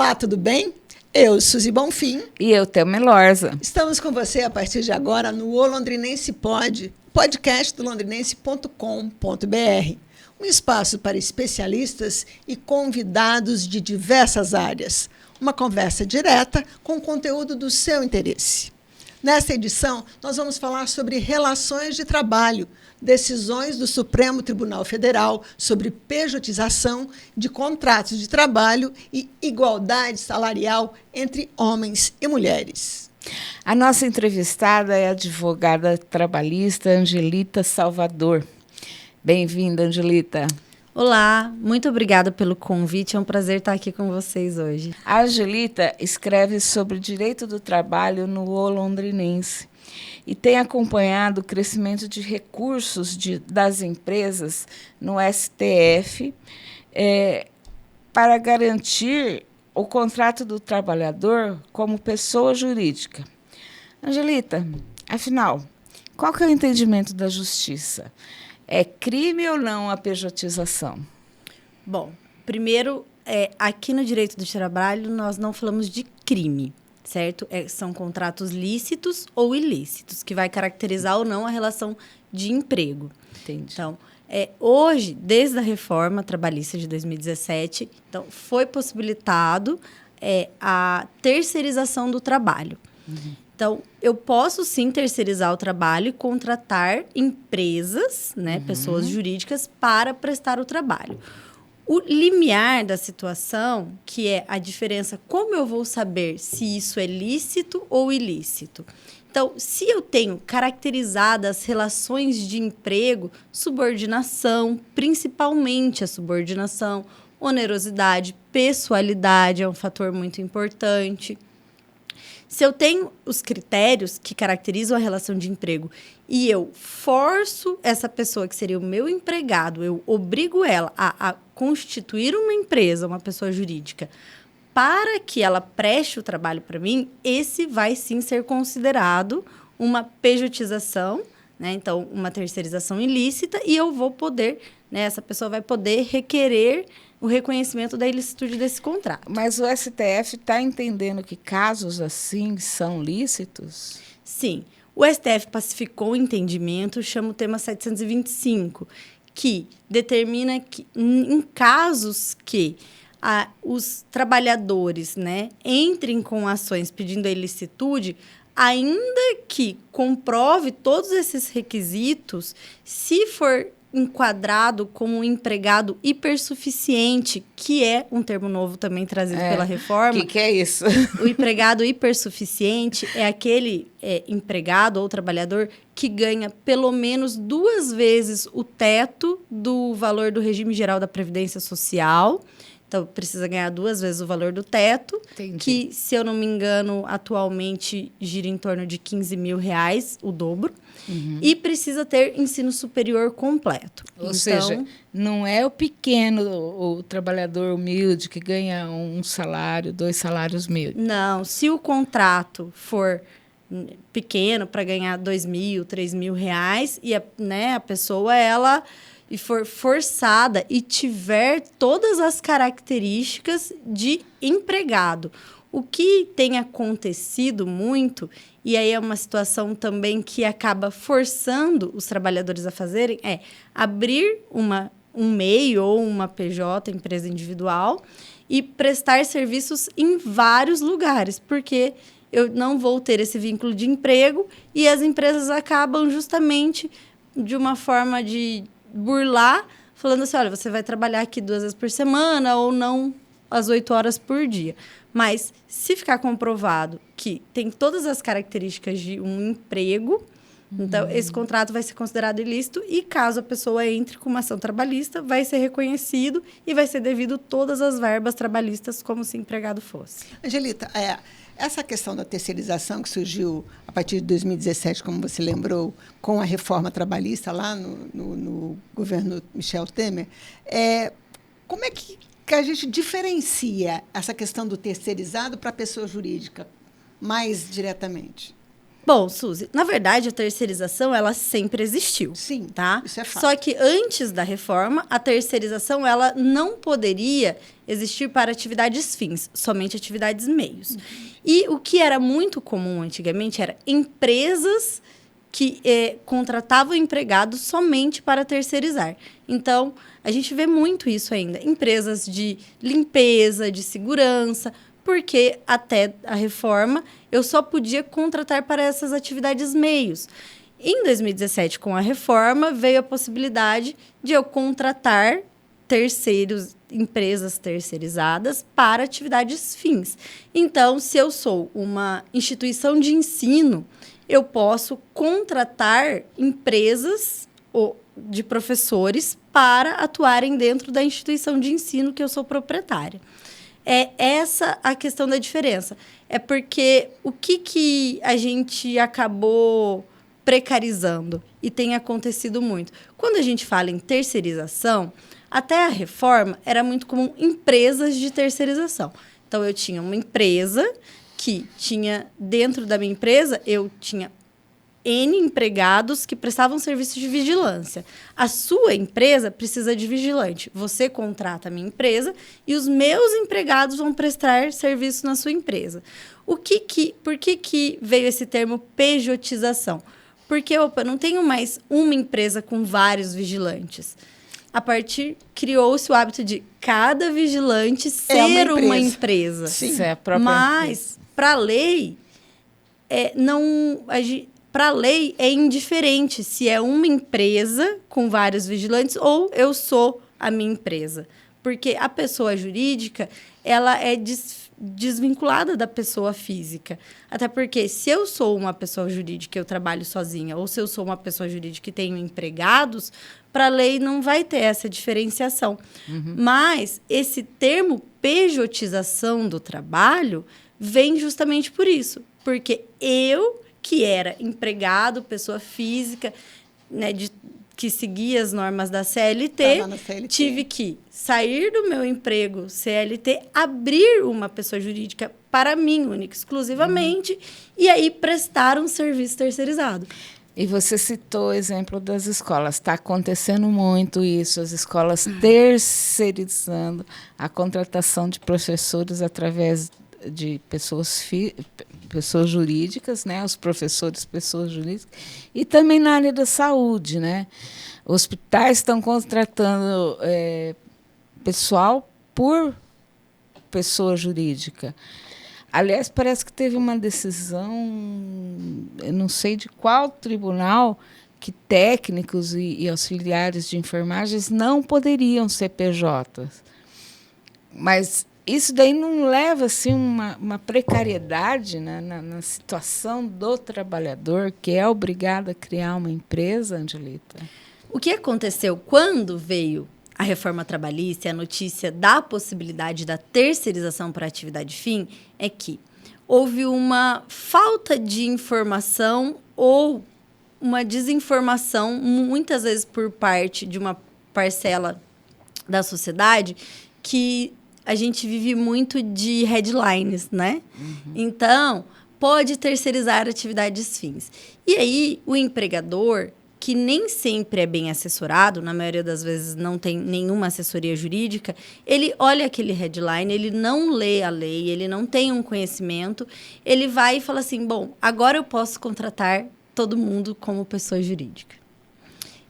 Olá, tudo bem? Eu, Suzy Bonfim. E eu, Thelma Lorza. Estamos com você a partir de agora no O Londrinense Pod, podcast do londrinense.com.br. Um espaço para especialistas e convidados de diversas áreas. Uma conversa direta com conteúdo do seu interesse. Nesta edição, nós vamos falar sobre relações de trabalho, decisões do Supremo Tribunal Federal sobre pejotização de contratos de trabalho e igualdade salarial entre homens e mulheres. A nossa entrevistada é a advogada trabalhista Angelita Salvador. Bem-vinda, Angelita. Olá, muito obrigada pelo convite, é um prazer estar aqui com vocês hoje. A Angelita escreve sobre direito do trabalho no O Londrinense e tem acompanhado o crescimento de recursos das empresas no STF para garantir o contrato do trabalhador como pessoa jurídica. Angelita, afinal, qual que é o entendimento da justiça? É crime ou não a pejotização? Bom, primeiro, aqui no direito do trabalho, nós não falamos de crime, certo? São contratos lícitos ou ilícitos, que vai caracterizar ou não a relação de emprego. Entendi. Então, hoje, desde a reforma trabalhista de 2017, então, foi possibilitado a terceirização do trabalho. Uhum. Então, eu posso, sim, terceirizar o trabalho e contratar empresas, né, pessoas jurídicas, para prestar o trabalho. O limiar da situação, que é a diferença, como eu vou saber se isso é lícito ou ilícito? Então, se eu tenho caracterizadas as relações de emprego, subordinação, principalmente a subordinação, onerosidade, pessoalidade é um fator muito importante. Se eu tenho os critérios que caracterizam a relação de emprego e eu forço essa pessoa, que seria o meu empregado, eu obrigo ela a constituir uma empresa, uma pessoa jurídica, para que ela preste o trabalho para mim, esse vai sim ser considerado uma pejotização, né? Então, uma terceirização ilícita, e eu vou poder, né, essa pessoa vai poder requerer o reconhecimento da ilicitude desse contrato. Mas o STF está entendendo que casos assim são lícitos? Sim. O STF pacificou o entendimento, chama o tema 725, que determina que, em casos que os trabalhadores, né, entrem com ações pedindo a ilicitude, ainda que comprove todos esses requisitos, se for enquadrado como um empregado hipersuficiente, que é um termo novo também trazido pela reforma. O que é isso? O empregado hipersuficiente é aquele empregado ou trabalhador que ganha pelo menos 2 vezes o teto do valor do regime geral da Previdência Social. Então, precisa ganhar 2 vezes o valor do teto. Entendi. Que, se eu não me engano, atualmente gira em torno de R$15 mil, o dobro. Uhum. E precisa ter ensino superior completo. Ou seja, não é o pequeno, o trabalhador humilde que ganha 1 salário, 2 salários mil. Não, se o contrato for pequeno para ganhar R$2 mil, R$3 mil, e a pessoa, ela e for forçada e tiver todas as características de empregado. O que tem acontecido muito, e aí é uma situação também que acaba forçando os trabalhadores a fazerem, é abrir um MEI ou uma PJ, empresa individual, e prestar serviços em vários lugares, porque eu não vou ter esse vínculo de emprego e as empresas acabam justamente de uma forma de burlar, falando assim, olha, você vai trabalhar aqui 2 vezes por semana ou não às 8 horas por dia. Mas, se ficar comprovado que tem todas as características de um emprego, então, esse contrato vai ser considerado ilícito e, caso a pessoa entre com uma ação trabalhista, vai ser reconhecido e vai ser devido todas as verbas trabalhistas como se empregado fosse. Angelita, essa questão da terceirização que surgiu a partir de 2017, como você lembrou, com a reforma trabalhista lá no governo Michel Temer, como é que a gente diferencia essa questão do terceirizado para a pessoa jurídica mais diretamente? Bom, Suzy, na verdade, a terceirização, ela sempre existiu. Sim, tá? isso é fato. Só que antes da reforma, a terceirização, ela não poderia existir para atividades fins, somente atividades meios. E o que era muito comum antigamente era empresas que contratavam empregados somente para terceirizar. Então, a gente vê muito isso ainda. Empresas de limpeza, de segurança, porque até a reforma eu só podia contratar para essas atividades meios. Em 2017, com a reforma, veio a possibilidade de eu contratar terceiros, empresas terceirizadas para atividades fins. Então, se eu sou uma instituição de ensino, eu posso contratar empresas de professores para atuarem dentro da instituição de ensino que eu sou proprietária. É essa a questão da diferença. É porque o que a gente acabou precarizando e tem acontecido muito? Quando a gente fala em terceirização, até a reforma era muito comum empresas de terceirização. Então, eu tinha uma empresa que tinha, dentro da minha empresa, eu tinha N empregados que prestavam serviço de vigilância. A sua empresa precisa de vigilante. Você contrata a minha empresa e os meus empregados vão prestar serviço na sua empresa. Por que veio esse termo pejotização? Porque, não tenho mais uma empresa com vários vigilantes. Criou-se o hábito de cada vigilante ser uma empresa. Sim. Isso é a própria Mas, para a lei, para a lei é indiferente se é uma empresa com vários vigilantes ou eu sou a minha empresa. Porque a pessoa jurídica, ela é desvinculada da pessoa física. Até porque se eu sou uma pessoa jurídica e eu trabalho sozinha, ou se eu sou uma pessoa jurídica e tenho empregados, para a lei não vai ter essa diferenciação. Mas esse termo pejotização do trabalho vem justamente por isso. Porque eu, que era empregado, pessoa física, né, que seguia as normas da CLT, tive que sair do meu emprego CLT, abrir uma pessoa jurídica para mim, única, exclusivamente, e aí prestar um serviço terceirizado. E você citou o exemplo das escolas. Está acontecendo muito isso, as escolas terceirizando a contratação de professores através de pessoas jurídicas, né? Os professores, pessoas jurídicas, e também na área da saúde, né? Hospitais estão contratando pessoal por pessoa jurídica. Aliás, parece que teve uma decisão, eu não sei de qual tribunal, que técnicos e auxiliares de enfermagens não poderiam ser PJs. Mas isso daí não leva assim, uma precariedade, né, na situação do trabalhador, que é obrigado a criar uma empresa, Angelita? O que aconteceu quando veio a reforma trabalhista e a notícia da possibilidade da terceirização para atividade fim é que houve uma falta de informação ou uma desinformação, muitas vezes por parte de uma parcela da sociedade, que a gente vive muito de headlines, né? Então, pode terceirizar atividades fins. E aí, o empregador, que nem sempre é bem assessorado, na maioria das vezes não tem nenhuma assessoria jurídica, ele olha aquele headline, ele não lê a lei, ele não tem um conhecimento, ele vai e fala assim, bom, agora eu posso contratar todo mundo como pessoa jurídica.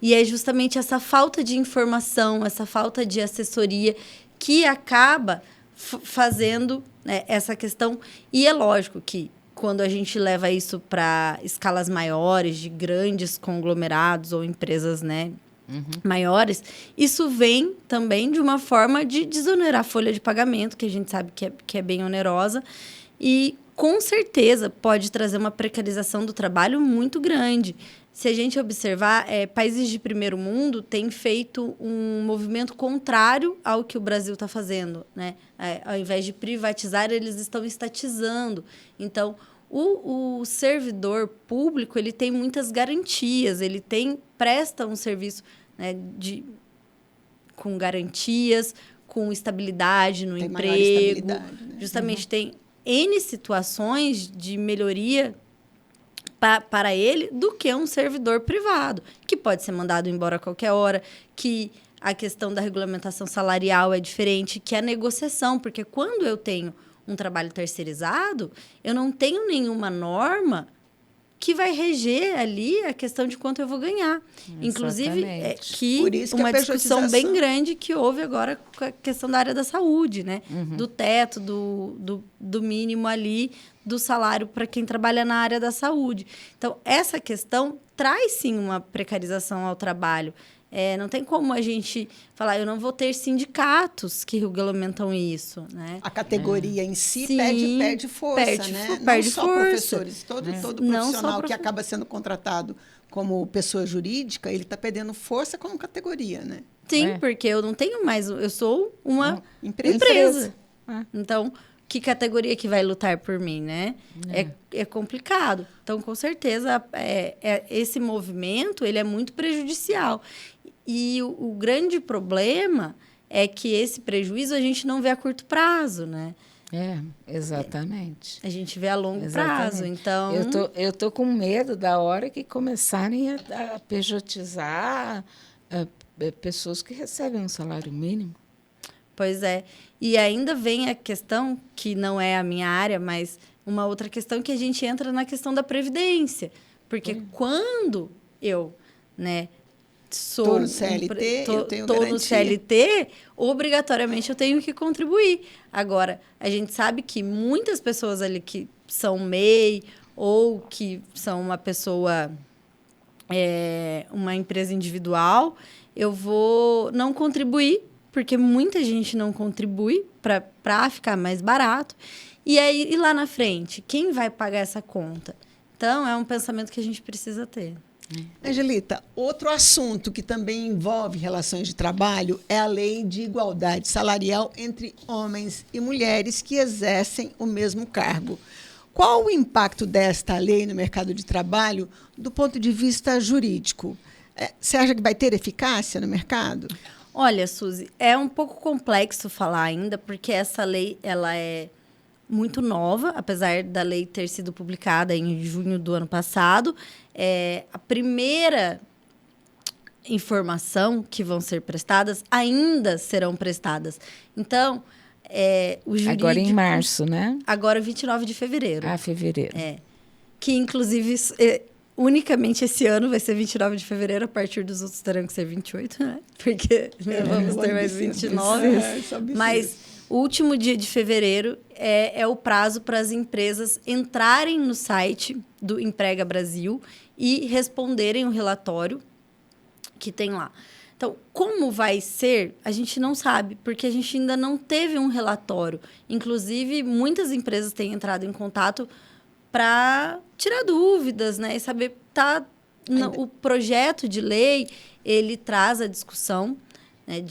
E é justamente essa falta de informação, essa falta de assessoria que acaba fazendo, né, essa questão. E é lógico que quando a gente leva isso para escalas maiores, de grandes conglomerados ou empresas, né, maiores, isso vem também de uma forma de desonerar a folha de pagamento, que a gente sabe que é bem onerosa, e com certeza pode trazer uma precarização do trabalho muito grande. Se a gente observar, países de primeiro mundo têm feito um movimento contrário ao que o Brasil está fazendo, né? Ao invés de privatizar, eles estão estatizando. Então, o servidor público ele tem muitas garantias, ele presta um serviço, né, com garantias, com estabilidade no emprego. Maior estabilidade, né? Justamente tem N situações de melhoria para ele do que um servidor privado, que pode ser mandado embora a qualquer hora, que a questão da regulamentação salarial é diferente, que a negociação, porque quando eu tenho um trabalho terceirizado, eu não tenho nenhuma norma que vai reger ali a questão de quanto eu vou ganhar. Inclusive, Por isso que uma a discussão bem grande que houve agora com a questão da área da saúde, né? Do teto, do mínimo ali, do salário para quem trabalha na área da saúde. Então, essa questão traz, sim, uma precarização ao trabalho. Não tem como a gente falar, eu não vou ter sindicatos que regulamentam isso, né? A categoria em si Sim, perde força, né? Perde não só força. professores, todo profissional que acaba sendo contratado como pessoa jurídica, ele está perdendo força como categoria, né? Sim, porque eu não tenho mais, eu sou uma empresa. Então, que categoria que vai lutar por mim, né? É complicado. Então, com certeza, esse movimento ele é muito prejudicial. E o grande problema é que esse prejuízo a gente não vê a curto prazo, né? Exatamente. A gente vê a longo prazo, então... Eu tô com medo da hora que começarem a pejotizar pessoas que recebem um salário mínimo. Pois é. E ainda vem a questão, que não é a minha área, mas uma outra questão que a gente entra na questão da previdência. Porque quando eu, né, estou no CLT, eu tenho garantia. No CLT, obrigatoriamente eu tenho que contribuir. Agora, a gente sabe que muitas pessoas ali que são MEI ou que são uma pessoa, uma empresa individual, eu vou não contribuir, porque muita gente não contribui para ficar mais barato. E aí, e lá na frente, quem vai pagar essa conta? Então, é um pensamento que a gente precisa ter. Angelita, outro assunto que também envolve relações de trabalho é a Lei de Igualdade Salarial entre homens e mulheres que exercem o mesmo cargo. Qual o impacto desta lei no mercado de trabalho do ponto de vista jurídico? Você acha que vai ter eficácia no mercado? Olha, Suzy, é um pouco complexo falar ainda, porque essa lei ela é muito nova, apesar da lei ter sido publicada em junho do ano passado. A primeira informação que vão ser prestadas ainda serão prestadas. Então, o jurídico... Agora em março, né? Agora, 29 de fevereiro. Fevereiro. Que, inclusive... unicamente esse ano vai ser 29 de fevereiro, a partir dos outros terão que ser 28, né? Porque vamos ter mais 29. Mas o último dia de fevereiro é o prazo para as empresas entrarem no site do Emprega Brasil e responderem o relatório que tem lá. Então, como vai ser, a gente não sabe, porque a gente ainda não teve um relatório. Inclusive, muitas empresas têm entrado em contato para tirar dúvidas, né? E saber, o projeto de lei, ele traz a discussão, né,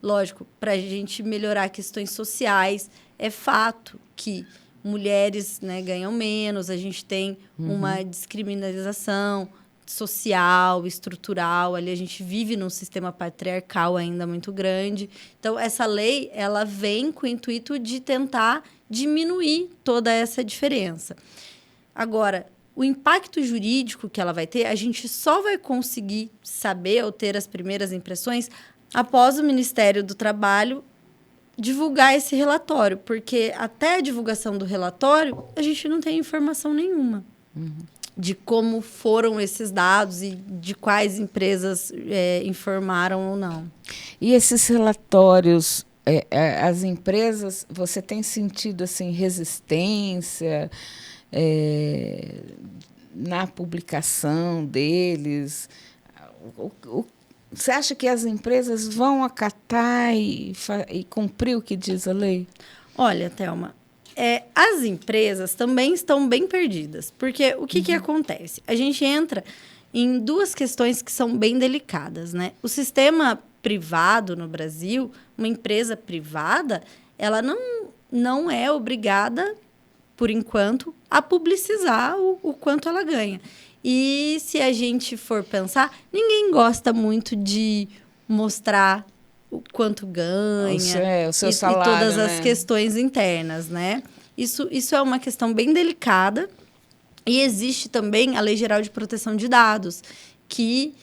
lógico, para a gente melhorar questões sociais. É fato que mulheres, né, ganham menos, a gente tem uma descriminalização social, estrutural, ali a gente vive num sistema patriarcal ainda muito grande. Então, essa lei, ela vem com o intuito de tentar diminuir toda essa diferença. Agora, o impacto jurídico que ela vai ter, a gente só vai conseguir saber ou ter as primeiras impressões após o Ministério do Trabalho divulgar esse relatório, porque até a divulgação do relatório, a gente não tem informação nenhuma de como foram esses dados e de quais empresas informaram ou não. E esses relatórios, as empresas, você tem sentido assim, resistência na publicação deles? Você acha que as empresas vão acatar e cumprir o que diz a lei? Olha, Thelma, as empresas também estão bem perdidas. Porque o que acontece? A gente entra em duas questões que são bem delicadas, né? O sistema privado no Brasil, uma empresa privada, ela não é obrigada, por enquanto, a publicizar o quanto ela ganha. E se a gente for pensar, ninguém gosta muito de mostrar o quanto ganha, o seu salário, e todas as questões internas, né? Isso é uma questão bem delicada E existe também a Lei Geral de Proteção de Dados, que,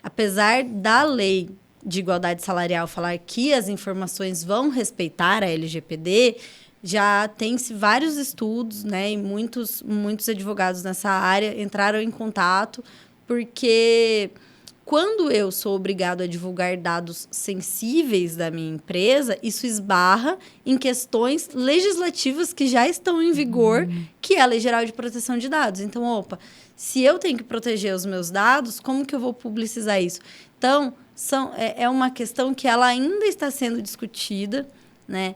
apesar da lei de igualdade salarial falar que as informações vão respeitar a LGPD, já tem-se vários estudos, né, e muitos advogados nessa área entraram em contato, porque quando eu sou obrigado a divulgar dados sensíveis da minha empresa, isso esbarra em questões legislativas que já estão em vigor, que é a Lei Geral de Proteção de Dados. Então, se eu tenho que proteger os meus dados, como que eu vou publicizar isso? Então, é uma questão que ela ainda está sendo discutida, né?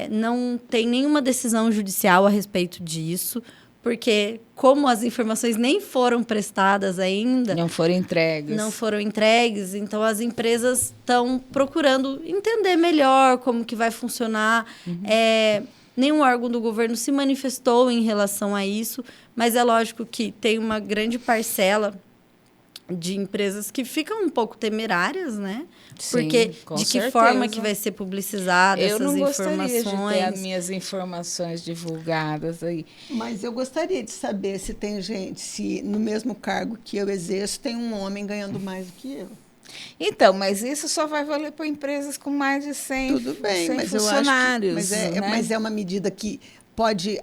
Não tem nenhuma decisão judicial a respeito disso, porque como as informações nem foram prestadas ainda... Não foram entregues. Então, as empresas estão procurando entender melhor como que vai funcionar. Nenhum órgão do governo se manifestou em relação a isso, mas é lógico que tem uma grande parcela de empresas que ficam um pouco temerárias, né? Sim, porque de que forma que vai ser publicizada essas informações? Eu não gostaria de ter as minhas informações divulgadas aí. Mas eu gostaria de saber se tem gente, se no mesmo cargo que eu exerço, tem um homem ganhando mais do que eu. Então, mas isso só vai valer para empresas com mais de 100 Tudo bem, 100 mas funcionários. Eu acho que, mas é uma medida que pode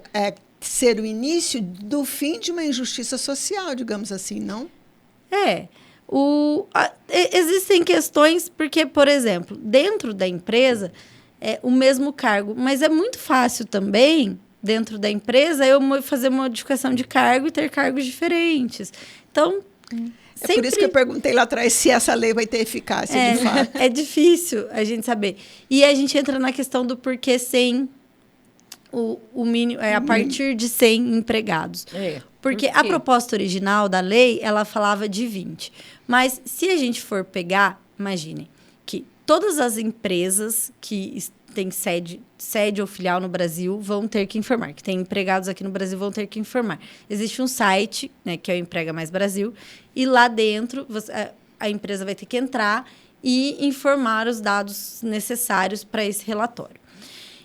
ser o início do fim de uma injustiça social, digamos assim, não? Existem questões, porque, por exemplo, dentro da empresa, o mesmo cargo, mas é muito fácil também, dentro da empresa, eu fazer modificação de cargo e ter cargos diferentes. Então, por isso que eu perguntei lá atrás se essa lei vai ter eficácia, de fato. É difícil a gente saber. E a gente entra na questão do porquê sem o mínimo, a partir de 100 empregados. Porque a proposta original da lei, ela falava de 20. Mas se a gente for pegar, imaginem, que todas as empresas que têm sede ou filial no Brasil vão ter que informar, que têm empregados aqui no Brasil vão ter que informar. Existe um site, né, que é o Emprega Mais Brasil, e lá dentro a empresa vai ter que entrar e informar os dados necessários para esse relatório.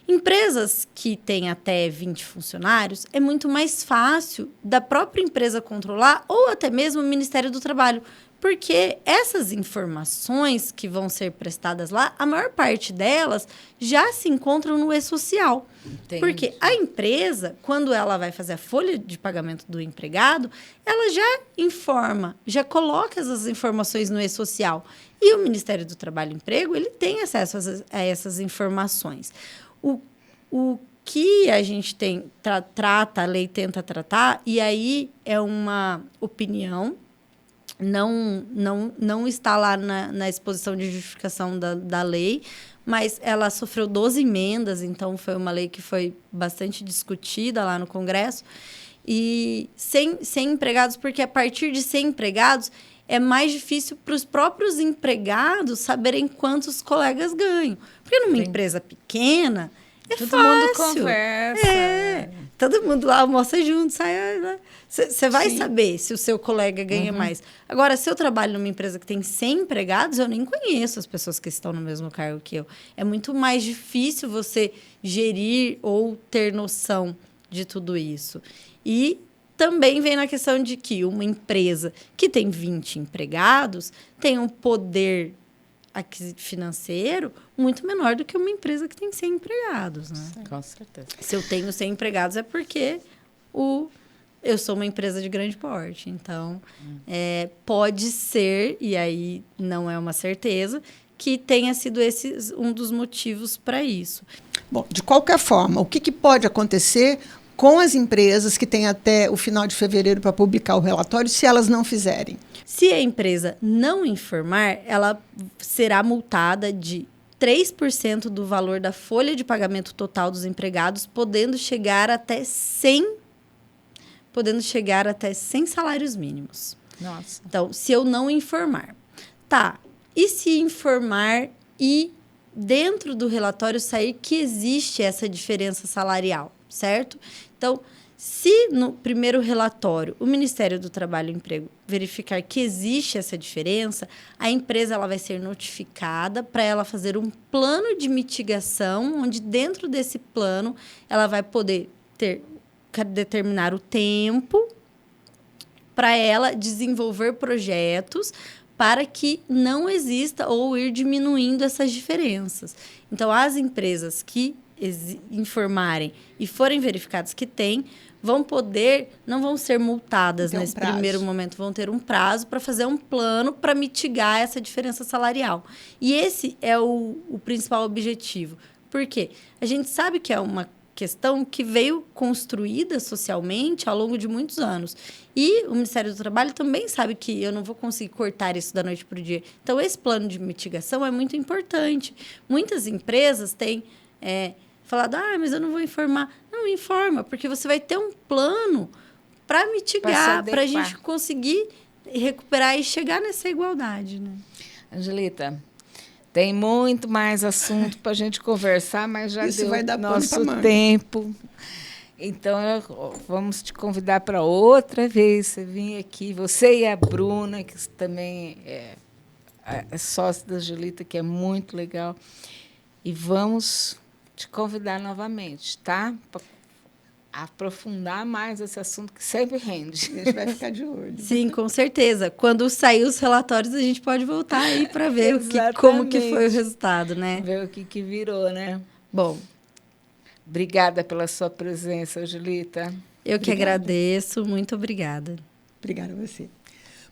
Empresas que têm até 20 funcionários, é muito mais fácil da própria empresa controlar ou até mesmo o Ministério do Trabalho, porque essas informações que vão ser prestadas lá, a maior parte delas já se encontram no e-social. Entendi. Porque a empresa, quando ela vai fazer a folha de pagamento do empregado, ela já informa, já coloca essas informações no e-social. E o Ministério do Trabalho e Emprego, ele tem acesso a essas informações. O que a gente trata, a lei tenta tratar, e aí é uma opinião, não está lá na exposição de justificação da lei, mas ela sofreu 12 emendas, então foi uma lei que foi bastante discutida lá no Congresso, e sem empregados, porque a partir de 100 empregados é mais difícil para os próprios empregados saberem quantos colegas ganham. Porque numa empresa pequena, todo fácil. Mundo conversa. Todo mundo lá almoça junto, sai. Você vai saber se o seu colega ganha mais. Agora, se eu trabalho numa empresa que tem 100 empregados, eu nem conheço as pessoas que estão no mesmo cargo que eu. É muito mais difícil você gerir ou ter noção de tudo isso. E também vem na questão de que uma empresa que tem 20 empregados tem um poder financeiro muito menor do que uma empresa que tem 100 empregados, né? Com certeza. Se eu tenho 100 empregados é porque eu sou uma empresa de grande porte. Então, pode ser, e aí não é uma certeza, que tenha sido esse um dos motivos para isso. Bom, de qualquer forma, o que pode acontecer com as empresas que têm até o final de fevereiro para publicar o relatório, se elas não fizerem? Se a empresa não informar, ela será multada de 3% do valor da folha de pagamento total dos empregados, podendo chegar até 100 salários mínimos. Nossa. Então, se eu não informar. Tá, e se informar e dentro do relatório sair que existe essa diferença salarial, certo? Então, se no primeiro relatório o Ministério do Trabalho e Emprego verificar que existe essa diferença, a empresa ela vai ser notificada para ela fazer um plano de mitigação, onde dentro desse plano ela vai poder ter determinar o tempo para ela desenvolver projetos para que não exista ou ir diminuindo essas diferenças. Então, as empresas que informarem e forem verificadas que têm, não vão ser multadas nesse primeiro momento, vão ter um prazo para fazer um plano para mitigar essa diferença salarial. E esse é o principal objetivo. Por quê? A gente sabe que é uma questão que veio construída socialmente ao longo de muitos anos. E o Ministério do Trabalho também sabe que eu não vou conseguir cortar isso da noite para o dia. Então, esse plano de mitigação é muito importante. Muitas empresas têm falado, mas eu não vou informar. Não, informa, porque você vai ter um plano para mitigar, para a gente conseguir recuperar e chegar nessa igualdade. Né? Angelita, tem muito mais assunto para a gente conversar, mas já isso deu vai dar nosso tempo. Então, vamos te convidar para outra vez você vir aqui. Você e a Bruna, que também é sócia da Angelita, que é muito legal. E vamos te convidar novamente, tá? Para aprofundar mais esse assunto que sempre rende. A gente vai ficar de olho. Sim, com certeza. Quando sair os relatórios, a gente pode voltar aí para ver como que foi o resultado, né? Ver o que virou, né? Bom. Obrigada pela sua presença, Angelita. Eu que agradeço. Muito obrigada. Obrigada a você.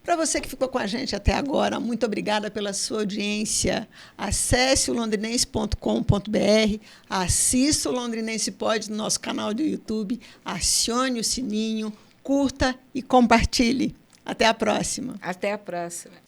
Para você que ficou com a gente até agora, muito obrigada pela sua audiência. Acesse o londrinense.com.br, assista o Londrinense Pod no nosso canal do YouTube, acione o sininho, curta e compartilhe. Até a próxima. Até a próxima.